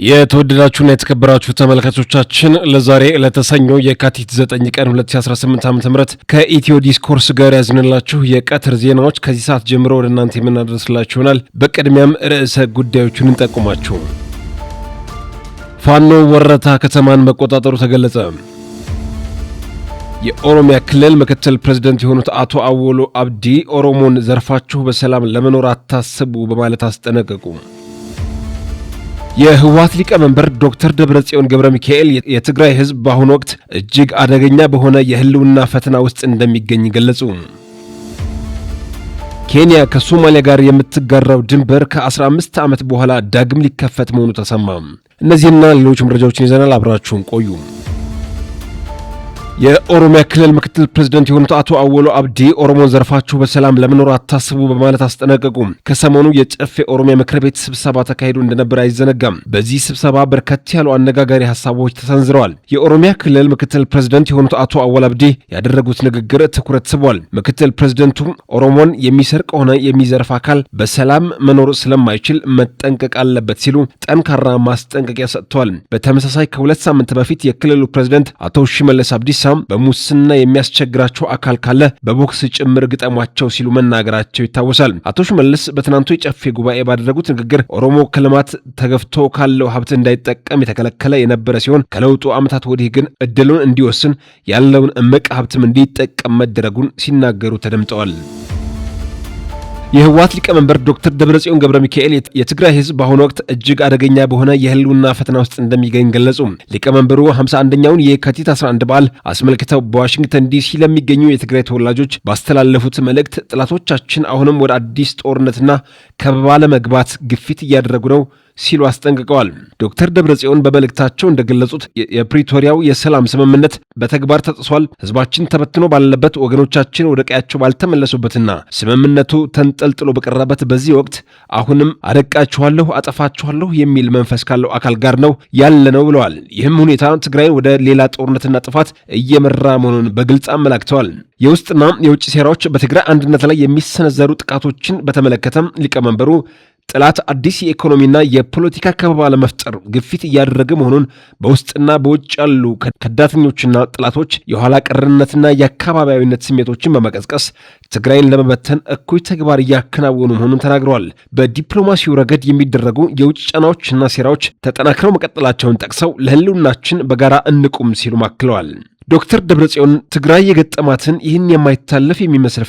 የተወደዳችሁና የተከበራችሁ ተመልካቾቻችን ለዛሬ ለተሰኞ የካቲት 9 ቀን 2018 ዓ.ም ከኢትዮ ዲስኮርስ ጋር ያዝንላችሁ የቀትር ዜናዎች ከዚህ ሰዓት ጀምሮ ወደ እናንተ የምናደርስላችሁ ይሆናል። በቅድሚያም ርዕሰ ጉዳዮቹን እንጠቁማችሁ። ፋኖ ወረታ ከተማን መቆጣጠሩ ተገለጸ። የኦሮሚያ ክልል ምክትል ፕሬዝዳንት የሆኑት አቶ አወሎ አብዲ ኦሮሞን ዘርፋችሁ በሰላም ለመኖር አታስቡ በማለት አስጠነቀቁ። የህወሓት ሊቀመንበር ዶክተር ደብረጽዮን ገብረ ሚካኤል የትግራይ ህዝብ በአሁኑ ወቅት እጅግ አደገኛ በሆነ የህልውና ፈተና ውስጥ እንደሚገኝ ገለጹ። ኬንያ ከሶማሊያ ጋር የምትጋራው ድንበር ከ15 ዓመት በኋላ ዳግም ሊከፈት መሆኑ ተሰማ። እነዚህና ሌሎች መረጃዎችን ይዘናል። አብራችሁን ቆዩ። የኦሮሚያ ክልል ምክትል ፕሬዝዳንት የሆኑት አቶ አወሎ አብዲ ኦሮሞን ዘርፋችሁ በሰላም ለመኖር አታስቡ በማለት አስጠነቀቁ። ከሰሞኑ የጨፌ ኦሮሚያ ምክር ቤት ስብሰባ ተካሂዶ እንደነበር አይዘነጋም። በዚህ ስብሰባ በርከት ያሉ አነጋጋሪ ሐሳቦች ተሰንዝረዋል። የኦሮሚያ ክልል ምክትል ፕሬዝዳንት የሆኑት አቶ አወሎ አብዲ ያደረጉት ንግግር ትኩረት ስቧል። ምክትል ፕሬዝዳንቱ ኦሮሞን የሚሰርቅ ሆነ የሚዘርፍ አካል በሰላም መኖር ስለማይችል መጠንቀቅ አለበት ሲሉ ጠንካራ ማስጠንቀቂያ ሰጥተዋል። በተመሳሳይ ከሁለት ሳምንት በፊት የክልሉ ፕሬዝዳንት አቶ ሽመልስ አብዲሳ በሙስና የሚያስቸግራቸው አካል ካለ በቦክስ ጭምር ግጠሟቸው ሲሉ መናገራቸው ይታወሳል። አቶ ሽመልስ በትናንቱ የጨፌ ጉባኤ ባደረጉት ንግግር ኦሮሞ ከልማት ተገፍቶ ካለው ሀብት እንዳይጠቀም የተከለከለ የነበረ ሲሆን ከለውጡ ዓመታት ወዲህ ግን እድሉን እንዲወስን ያለውን እምቅ ሀብትም እንዲጠቀም መደረጉን ሲናገሩ ተደምጠዋል። የህወሓት ሊቀመንበር ዶክተር ደብረጽዮን ገብረ ሚካኤል የትግራይ ህዝብ በአሁኑ ወቅት እጅግ አደገኛ በሆነ የህልውና ፈተና ውስጥ እንደሚገኝ ገለጹ። ሊቀመንበሩ 51ኛውን የካቲት 11 በዓል አስመልክተው በዋሽንግተን ዲሲ ለሚገኙ የትግራይ ተወላጆች ባስተላለፉት መልእክት ጠላቶቻችን አሁንም ወደ አዲስ ጦርነትና ከበባ ለመግባት ግፊት እያደረጉ ነው ሲሉ አስጠንቅቀዋል። ዶክተር ደብረጽዮን በመልእክታቸው እንደገለጹት የፕሪቶሪያው የሰላም ስምምነት በተግባር ተጥሷል። ህዝባችን ተበትኖ ባለበት፣ ወገኖቻችን ወደ ቀያቸው ባልተመለሱበትና ስምምነቱ ተንጠልጥሎ በቀረበት በዚህ ወቅት አሁንም አደቃችኋለሁ፣ አጠፋችኋለሁ የሚል መንፈስ ካለው አካል ጋር ነው ያለነው ብለዋል። ይህም ሁኔታ ትግራይን ወደ ሌላ ጦርነትና ጥፋት እየመራ መሆኑን በግልጽ አመላክተዋል። የውስጥና የውጭ ሴራዎች በትግራይ አንድነት ላይ የሚሰነዘሩ ጥቃቶችን በተመለከተም ሊቀመንበሩ ጠላት አዲስ የኢኮኖሚና የፖለቲካ ከበባ ለመፍጠር ግፊት እያደረገ መሆኑን በውስጥና በውጭ ያሉ ከዳተኞችና ጠላቶች የኋላ ቀርነትና የአካባቢያዊነት ስሜቶችን በመቀስቀስ ትግራይን ለመበተን እኩይ ተግባር እያከናወኑ መሆኑን ተናግረዋል። በዲፕሎማሲው ረገድ የሚደረጉ የውጭ ጫናዎችና ሴራዎች ተጠናክረው መቀጠላቸውን ጠቅሰው ለህልውናችን በጋራ እንቁም ሲሉ አክለዋል። ዶክተር ደብረጽዮን ትግራይ የገጠማትን ይህን የማይታለፍ የሚመስል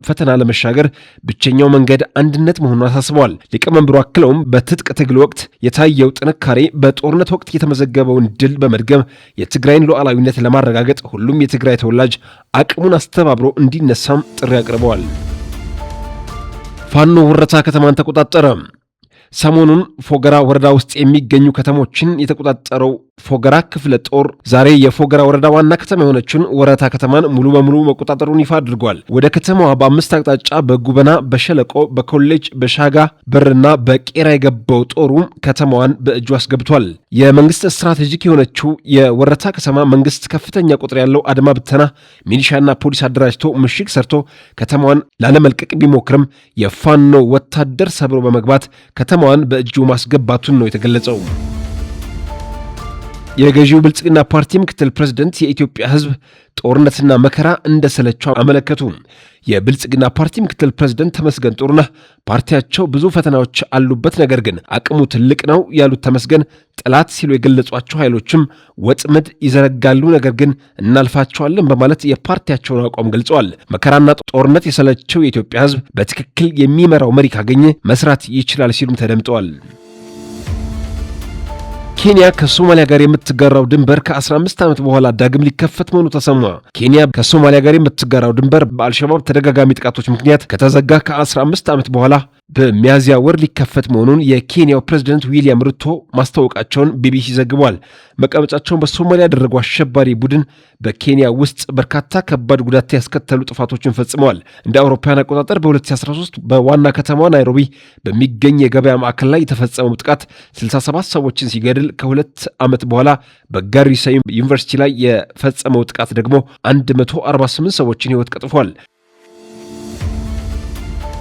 ፈተና ለመሻገር ብቸኛው መንገድ አንድነት መሆኑን አሳስበዋል። ሊቀመንበሩ አክለውም በትጥቅ ትግል ወቅት የታየው ጥንካሬ በጦርነት ወቅት የተመዘገበውን ድል በመድገም የትግራይን ሉዓላዊነት ለማረጋገጥ ሁሉም የትግራይ ተወላጅ አቅሙን አስተባብሮ እንዲነሳም ጥሪ አቅርበዋል። ፋኖ ወረታ ከተማን ተቆጣጠረ። ሰሞኑን ፎገራ ወረዳ ውስጥ የሚገኙ ከተሞችን የተቆጣጠረው ፎገራ ክፍለ ጦር ዛሬ የፎገራ ወረዳ ዋና ከተማ የሆነችውን ወረታ ከተማን ሙሉ በሙሉ መቆጣጠሩን ይፋ አድርጓል። ወደ ከተማዋ በአምስት አቅጣጫ በጉበና፣ በሸለቆ፣ በኮሌጅ፣ በሻጋ በርና በቄራ የገባው ጦሩ ከተማዋን በእጁ አስገብቷል። የመንግስት ስትራቴጂክ የሆነችው የወረታ ከተማ መንግስት ከፍተኛ ቁጥር ያለው አድማ ብተና ሚሊሻና ፖሊስ አደራጅቶ ምሽግ ሰርቶ ከተማዋን ላለመልቀቅ ቢሞክርም የፋኖ ወታደር ሰብሮ በመግባት ከተማዋን በእጁ ማስገባቱን ነው የተገለጸው። የገዢው ብልጽግና ፓርቲ ምክትል ፕሬዝዳንት የኢትዮጵያ ህዝብ ጦርነትና መከራ እንደሰለቸው አመለከቱ። የብልጽግና ፓርቲ ምክትል ፕሬዝዳንት ተመስገን ጥሩነህ ፓርቲያቸው ብዙ ፈተናዎች አሉበት፣ ነገር ግን አቅሙ ትልቅ ነው ያሉት ተመስገን ጠላት ሲሉ የገለጿቸው ኃይሎችም ወጥመድ ይዘረጋሉ፣ ነገር ግን እናልፋቸዋለን በማለት የፓርቲያቸውን አቋም ገልጸዋል። መከራና ጦርነት የሰለቸው የኢትዮጵያ ህዝብ በትክክል የሚመራው መሪ ካገኘ መስራት ይችላል ሲሉም ተደምጠዋል። ኬንያ ከሶማሊያ ጋር የምትጋራው ድንበር ከ15 ዓመት በኋላ ዳግም ሊከፈት መሆኑ ተሰማ። ኬንያ ከሶማሊያ ጋር የምትጋራው ድንበር በአልሸባብ ተደጋጋሚ ጥቃቶች ምክንያት ከተዘጋ ከ15 ዓመት በኋላ በሚያዝያ ወር ሊከፈት መሆኑን የኬንያው ፕሬዝዳንት ዊሊያም ሩቶ ማስታወቃቸውን ቢቢሲ ዘግቧል። መቀመጫቸውን በሶማሊያ ያደረጉ አሸባሪ ቡድን በኬንያ ውስጥ በርካታ ከባድ ጉዳት ያስከተሉ ጥፋቶችን ፈጽመዋል። እንደ አውሮፓውያን አቆጣጠር በ2013 በዋና ከተማዋ ናይሮቢ በሚገኝ የገበያ ማዕከል ላይ የተፈጸመው ጥቃት 67 ሰዎችን ሲገድል ከሁለት ዓመት በኋላ በጋሪሳ ዩኒቨርሲቲ ላይ የፈጸመው ጥቃት ደግሞ 148 ሰዎችን ሕይወት ቀጥፏል።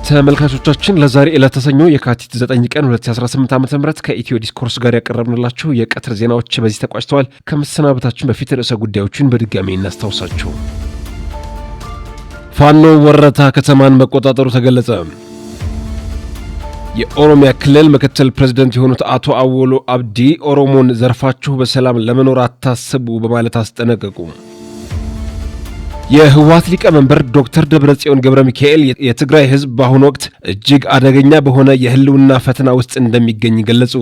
ተመልካቾቻችን ለዛሬ ዕለተ የካቲት 9 ቀን 2018 ዓ.ም ከኢትዮ ዲስኮርስ ጋር ያቀረብንላችሁ የቀትር ዜናዎች በዚህ ተቋጭተዋል። ከመሰናበታችን በፊት ርዕሰ ጉዳዮችን በድጋሚ እናስታውሳችሁ። ፋኖ ወረታ ከተማን መቆጣጠሩ ተገለጸ። የኦሮሚያ ክልል ምክትል ፕሬዝዳንት የሆኑት አቶ አወሎ አብዲ ኦሮሞን ዘርፋችሁ በሰላም ለመኖር አታስቡ በማለት አስጠነቀቁ። የህወሓት ሊቀመንበር ዶክተር ደብረጽዮን ገብረ ሚካኤል የትግራይ ህዝብ በአሁኑ ወቅት እጅግ አደገኛ በሆነ የህልውና ፈተና ውስጥ እንደሚገኝ ገለጹ።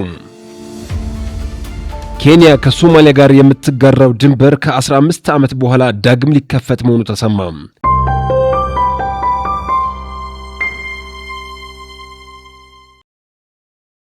ኬንያ ከሶማሊያ ጋር የምትጋራው ድንበር ከ15 ዓመት በኋላ ዳግም ሊከፈት መሆኑ ተሰማ።